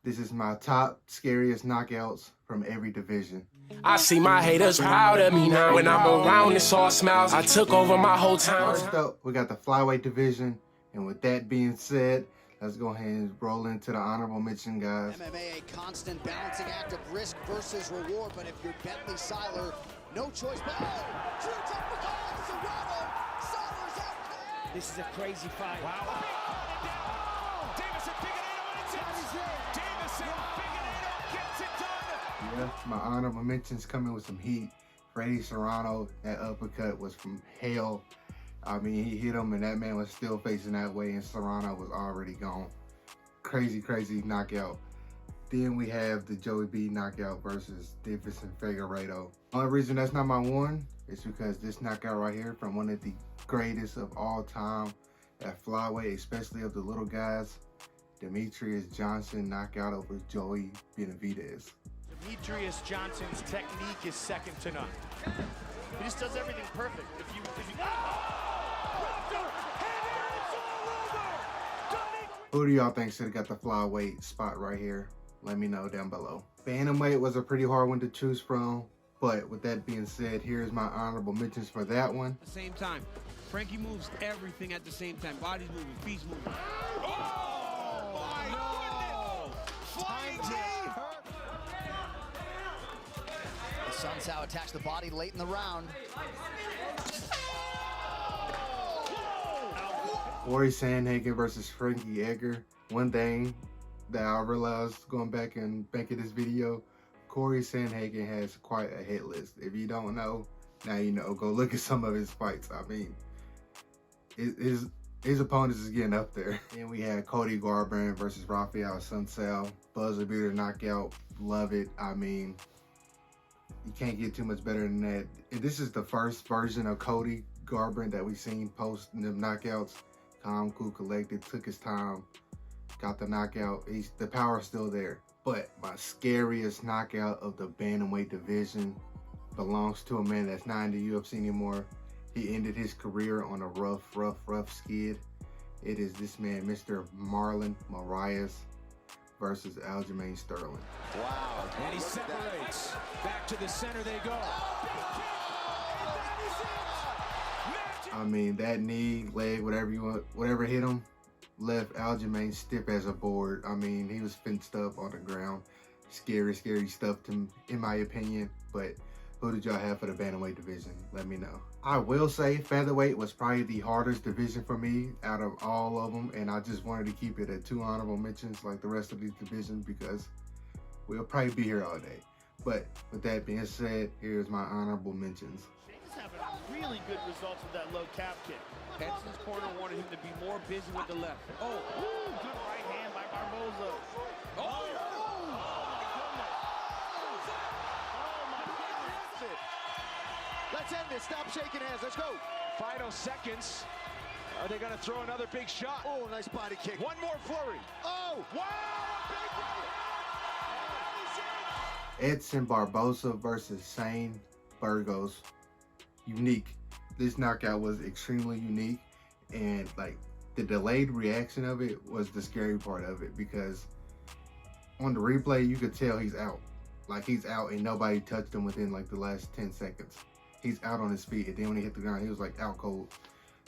This is my top scariest knockouts from every division. I see my haters proud of me now. When I'm around, it's all smiles. I took over my whole town. First up, we got the flyweight division. And with that being said, let's go ahead and roll into the honorable mention, guys. MMA, a constant balancing act of risk versus reward. But if you're Bentley Seiler, no choice but true technical. Serrano, Seiler's out. This is a crazy fight. Wow. Davison Figueiredo gets it done. Yeah, my honorable mentions coming with some heat. Freddie Serrano, that uppercut was from hell. I mean, he hit him and that man was still facing that way and Serrano was already gone. Crazy, crazy knockout. Then we have the Joey B knockout versus Davison Figueiredo. Only reason that's not my one is because this knockout right here from one of the greatest of all time at flyweight, especially of the little guys, Demetrius Johnson knockout over Joey Benavidez. Demetrius Johnson's technique is second to none. He just does everything perfect. If you Who do y'all think should have got the flyweight spot right here? Let me know down below. Bantamweight was a pretty hard one to choose from, but with that being said, here's my honorable mentions for that one. At the same time, Frankie moves everything at the same time. Body's moving, feet's moving. Oh my goodness! Flying knee! Sunsao attacks the body late in the round. Corey Sandhagen versus Frankie Edgar. One thing that I realized going back and making this video, Corey Sandhagen has quite a hit list. If you don't know, now you know. Go look at some of his fights. I mean, his opponents is getting up there. And we had Cody Garbrandt versus Rafael Sunsao. Buzzer beater knockout. Love it. I mean, you can't get too much better than that. And this is the first version of Cody Garbrandt that we've seen post them knockouts. Calm, cool, collected, took his time, got the knockout. The power's still there. But my scariest knockout of the Bantamweight division belongs to a man that's not in the UFC anymore. He ended his career on a rough skid. It is this man, Mr. Marlon Moraes versus Aljamain Sterling. Wow, and he separates. Back to the center they go. I mean, that knee, leg, whatever you want, whatever hit him, left Aljamain stiff as a board. I mean, he was fenced up on the ground. Scary stuff to him, in my opinion. But who did y'all have for the Bantamweight division? Let me know. I will say Featherweight was probably the hardest division for me out of all of them. And I just wanted to keep it at 2 honorable mentions like the rest of these divisions because we'll probably be here all day. But with that being said, here's my honorable mentions. Having really good results with that low calf kick. Benson's corner wanted him to be more busy with the left. Oh, ooh, good right hand by Barboza. Oh, my goodness. Let's end this. Stop shaking hands. Let's go. Final seconds. Are they going to throw another big shot? Oh, nice body kick. One more flurry. Oh, wow. Edson Barboza versus Shane Burgos. Unique. This knockout was extremely unique, and like the delayed reaction of it was the scary part of it because on the replay you could tell he's out. Like he's out and nobody touched him within like the last 10 seconds. He's out on his feet, and then when he hit the ground he was like out cold.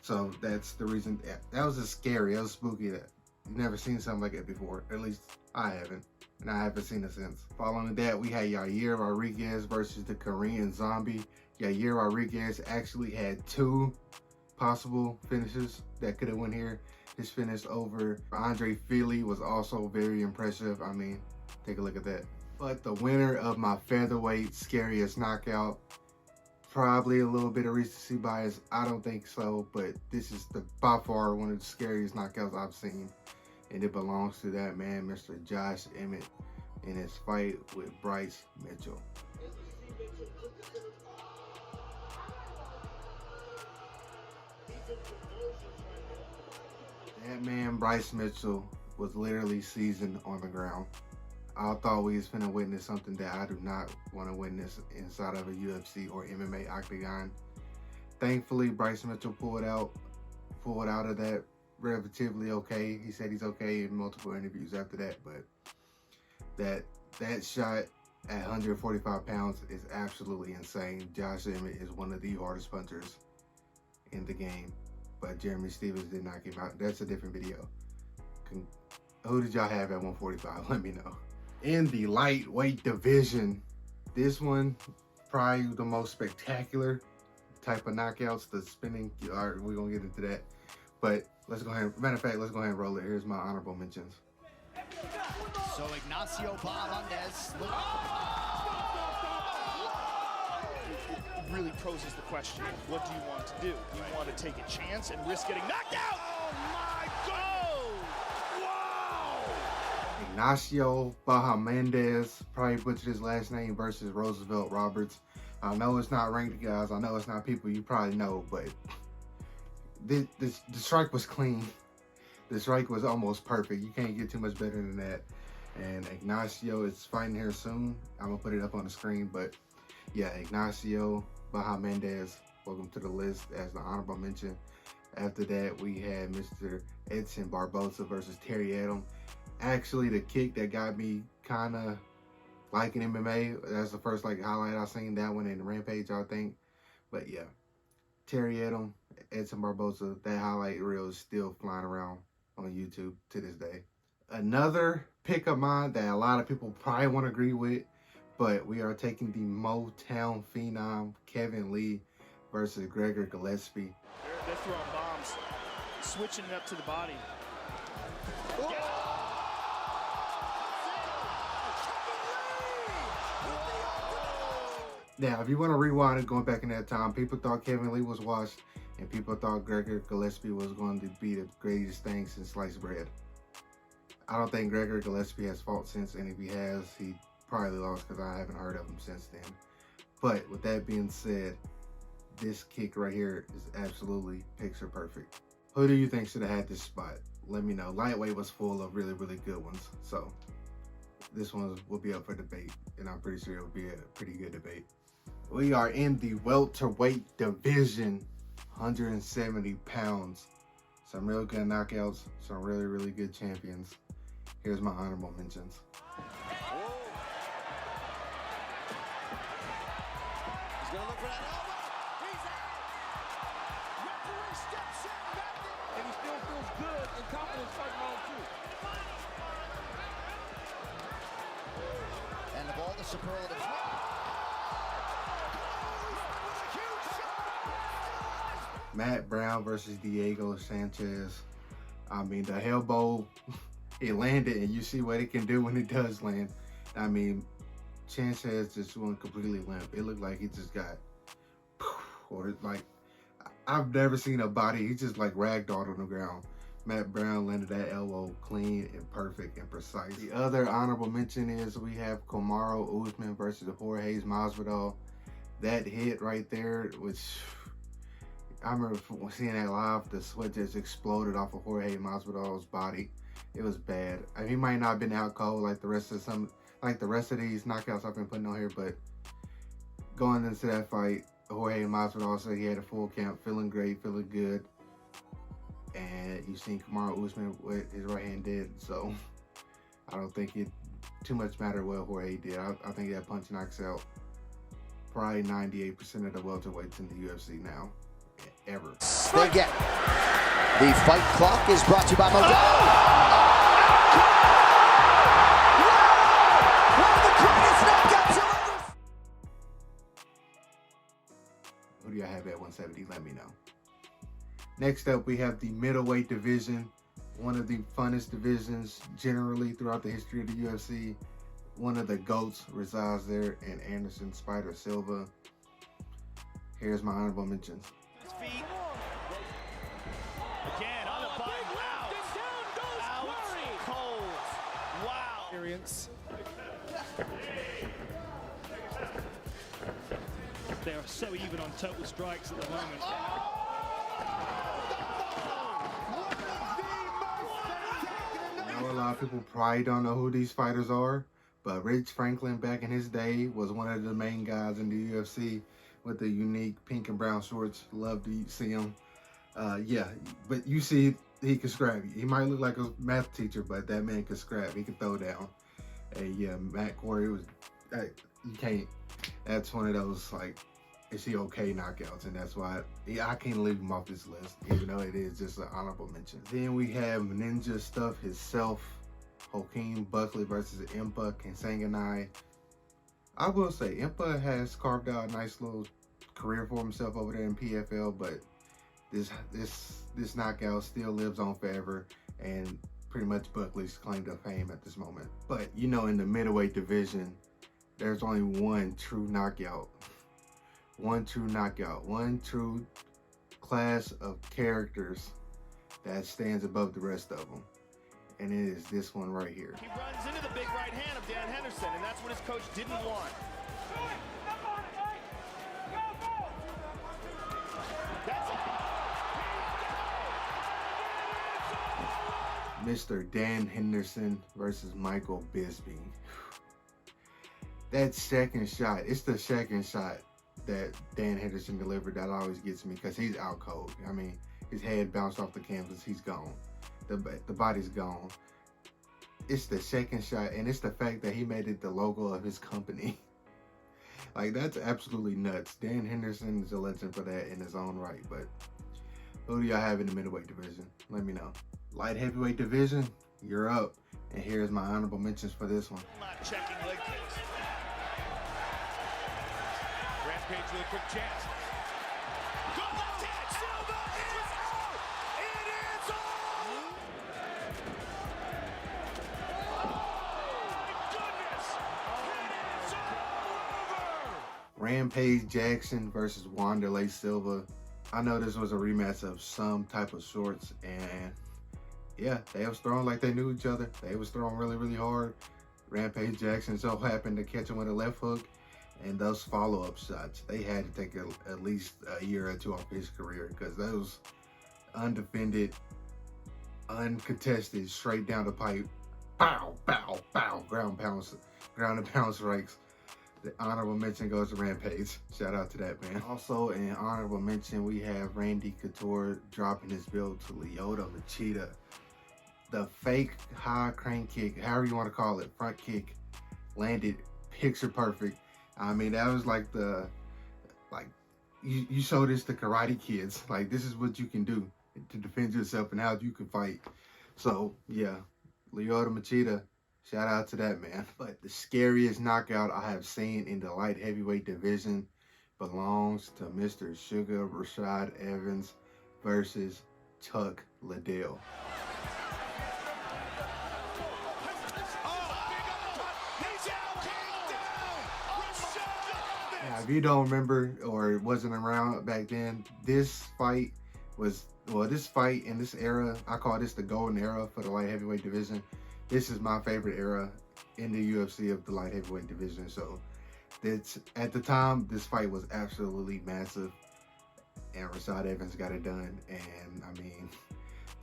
So that's the reason. That was just scary. That was spooky. That you've never seen something like that before. At least I haven't, and I haven't seen it since. Following that, we had Yair Rodriguez versus the Korean Zombie. Yair Rodriguez actually had 2 possible finishes that could have went here. His finish over Andre Fili was also very impressive. I mean, take a look at that. But the winner of my featherweight scariest knockout, probably a little bit of recency bias. I don't think so, but this is by far one of the scariest knockouts I've seen. And it belongs to that man, Mr. Josh Emmett, in his fight with Bryce Mitchell. That man, Bryce Mitchell, was literally seasoned on the ground. I thought we was finna witness something that I do not want to witness inside of a UFC or MMA octagon. Thankfully, Bryce Mitchell pulled out of that relatively okay. He said he's okay in multiple interviews after that, but That shot at 145 pounds is absolutely insane. Josh Emmett is one of the hardest punchers in the game, but Jeremy Stevens did knock him out. That's a different video. Who did y'all have at 145? Let me know. In the lightweight division, this one probably the most spectacular type of knockouts, the spinning. All right, we're gonna get into that, but let's go ahead. Matter of fact, let's go ahead and roll it. Here's my honorable mentions. So Ignacio Bahamondes. It really poses the question, what do you want to do? Do you want to take a chance and risk getting knocked out? Oh my God! Wow! Ignacio Bahamondes, probably butchered his last name, versus Roosevelt Roberts. I know it's not ranked guys, I know it's not people you probably know, but the strike was clean. The strike was almost perfect. You can't get too much better than that. And Ignacio is fighting here soon. I'm gonna put it up on the screen, but yeah, Ignacio Bahamondes, welcome to the list as the honorable mention. After that, we had Mr. Edson Barboza versus Terry Adam. Actually, the kick that got me kind of liking MMA. That's the first highlight I seen, that one in Rampage, I think. But yeah, Terry Adam, Edson Barboza, that highlight reel is still flying around on YouTube to this day. Another pick of mine that a lot of people probably won't agree with, but we are taking the Motown phenom Kevin Lee versus Gregor Gillespie. They're throwing bombs, switching it up to the body. Now, if you want to rewind it, going back in that time, people thought Kevin Lee was washed, and people thought Gregor Gillespie was going to be the greatest thing since sliced bread. I don't think Gregor Gillespie has fought since, and if he has, he probably lost because I haven't heard of him since then. But with that being said, this kick right here is absolutely picture perfect. Who do you think should have had this spot? Let me know. Lightweight was full of really, really good ones, so this one will be up for debate, and I'm pretty sure it'll be a pretty good debate. We are in the welterweight division, 170 pounds. Some real good knockouts, some really, really good champions. Here's my honorable mentions. He's gonna look for that elbow. He's out. Referee steps in back in. And he still feels good and confident fighting round two. And the ball, the superlative. Matt Brown versus Diego Sanchez. I mean, the elbow, it landed, and you see what it can do when it does land. I mean, Sanchez just went completely limp. It looked like he just got, or I've never seen a body, he just ragdolled on the ground. Matt Brown landed that elbow clean and perfect and precise. The other honorable mention is we have Kamaru Usman versus Jorge Masvidal. That hit right there, which I remember seeing that live, the sweat just exploded off of Jorge Masvidal's body. It was bad. I mean, he might not have been out cold like the rest of these knockouts I've been putting on here, but going into that fight, Jorge Masvidal said he had a full count, feeling great, feeling good. And you've seen Kamaru Usman what his right hand did, so I don't think it too much matter what Jorge did. I think that punch knocks out probably 98% of the welterweights in the UFC now, ever. They get the fight clock is brought to you by Modelo. One of the greatest knockouts ever. Who do y'all have at 170? Let me know. Next up, we have the middleweight division, one of the funnest divisions generally throughout the history of the UFC. One of the GOATs resides there, and Anderson Spider Silva. Here's my honorable mentions. His feet. Again, on the body. Out cold. Wow. Experience. They are so even on total strikes at the moment. I know a lot of people probably don't know who these fighters are, but Rich Franklin back in his day was one of the main guys in the UFC with the unique pink and brown shorts. Love to see him. Yeah, but you see he can scrap. He might look like a math teacher, but that man can scrap. He can throw down. Hey, yeah, Matt Corey was, you can't, that's one of those, like, is he okay knockouts, and that's why I can't leave him off this list, even though it is just an honorable mention. Then we have Ninja Stuff himself, Hakeem Buckley versus Impa Kasanganay. I will say, Impa has carved out a nice little career for himself over there in PFL, but this knockout still lives on forever, and pretty much Buckley's claim to fame at this moment. But, you know, in the middleweight division, there's only one true knockout. One true class of characters that stands above the rest of them. And it is this one right here. He runs into the big right hand of Dan Henderson, and that's what his coach didn't want. Mr. Dan Henderson versus Michael Bisping. That second shot, it's the second shot that Dan Henderson delivered that always gets me, because he's out cold. I mean, his head bounced off the canvas, he's gone. The body's gone. It's the second shot, and it's the fact that he made it the logo of his company. Like, that's absolutely nuts. Dan Henderson is a legend for that in his own right. But who do y'all have in the middleweight division? Let me know. Light heavyweight division, you're up. And here's my honorable mentions for this one. Not checking leg kicks. Rampage with a quick chance. Good left hand, Silva is all! It is all! Oh my goodness! It is all over! Rampage Jackson versus Wanderlei Silva. I know this was a rematch of some type of sorts, and yeah, they was throwing like they knew each other. They was throwing really, really hard. Rampage Jackson so happened to catch him with a left hook, and those follow-up shots, they had to take at least a year or two off his career, because those undefended, uncontested, straight down the pipe, pow, pow, pow, ground and pound strikes. The honorable mention goes to Rampage. Shout out to that, man. Also, in honorable mention, we have Randy Couture dropping his belt to Lyoto Machida. The fake high crane kick, however you want to call it, front kick, landed picture perfect. I mean, that was like you show this to karate kids. Like, this is what you can do to defend yourself and how you can fight. So, yeah, Lyoto Machida, shout out to that, man. But the scariest knockout I have seen in the light heavyweight division belongs to Mr. Sugar Rashad Evans versus Chuck Liddell. Now, if you don't remember or wasn't around back then, this fight was, well, this fight in this era, I call this the golden era for the light heavyweight division. This is my favorite era in the UFC of the light heavyweight division. So at the time, this fight was absolutely massive, and Rashad Evans got it done. And I mean,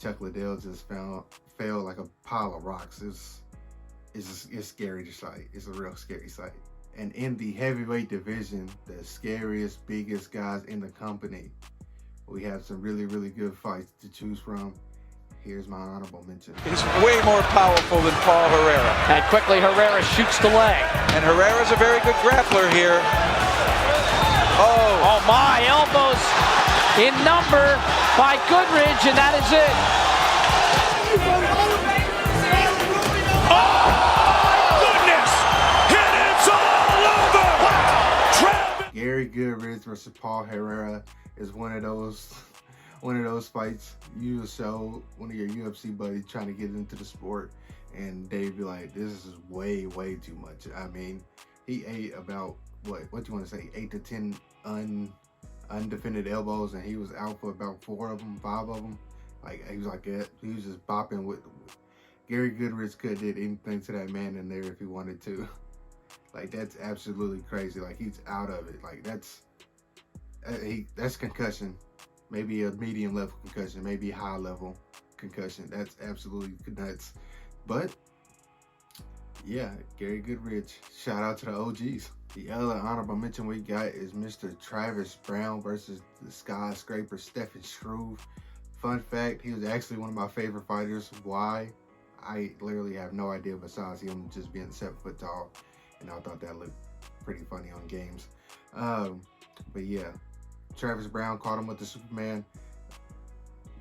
Chuck Liddell just fell like a pile of rocks. It's scary to sight. It's a real scary sight. And in the heavyweight division, the scariest, biggest guys in the company, we have some really, really good fights to choose from. Here's my honorable mention. He's way more powerful than Paul Herrera. And quickly Herrera shoots the leg. And Herrera's a very good grappler here. Oh my, elbows in number by Goodridge, and that is it. Gary Goodridge versus Paul Herrera is one of those fights you show one of your UFC buddies trying to get into the sport, and they'd be like, this is way too much. I mean, he ate about what you want to say, 8 to 10 undefended elbows, and he was out for about 5 of them. Like, he was just bopping with. Gary Goodridge could have did anything to that man in there if he wanted to. Like, that's absolutely crazy. Like, he's out of it. Like, that's concussion. Maybe a medium level concussion, maybe a high level concussion. That's absolutely nuts. But yeah, Gary Goodridge, shout out to the OGs. The other honorable mention we got is Mr. Travis Brown versus the skyscraper Stephen Struve. Fun fact, he was actually one of my favorite fighters. Why? I literally have no idea besides him just being 7 foot tall, and I thought that looked pretty funny on games. But yeah, Travis Brown caught him with the Superman.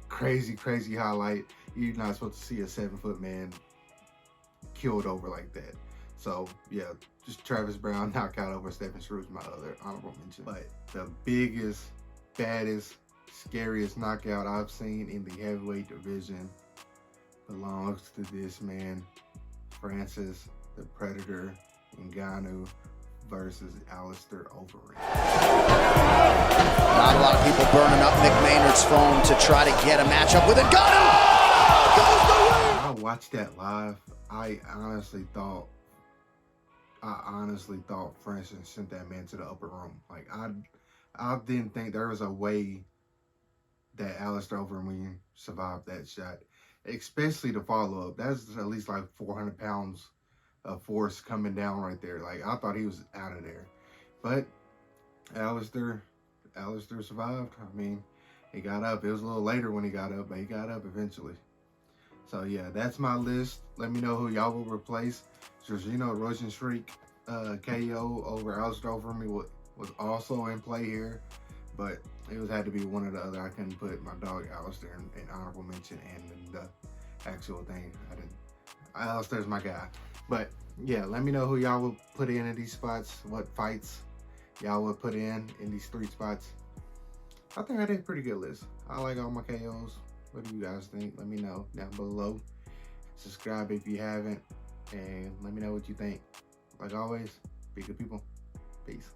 Crazy highlight. You're not supposed to see a 7 foot man killed over like that. So yeah, just Travis Brown knockout over Stephen Struve, my other honorable mention. But the biggest, baddest, scariest knockout I've seen in the heavyweight division belongs to this man, Francis the Predator Ngannou versus Alistair Overeem. Not a lot of people burning up Mick Maynard's phone to try to get a matchup with Ngannou. I watched that live. I honestly thought Francis sent that man to the upper room. Like I didn't think there was a way that Alistair Overeem survived that shot, especially the follow up. That's at least like 400 pounds of force coming down right there. Like I thought he was out of there, but Alistair survived. I mean, he got up. It was a little later when he got up, but he got up eventually. So yeah, that's my list. Let me know who y'all will replace. Jorginho Rosenstruik KO over Alistair Overeem was also in play here, but it had to be one or the other. I couldn't put my dog Alistair in honorable mention and the actual thing. Alistair's my guy. But yeah, let me know who y'all would put in these spots, what fights y'all would put in these 3 spots. I think I did a pretty good list. I like all my KOs. What do you guys think? Let me know down below. Subscribe if you haven't, and let me know what you think. Like always, be good people. Peace.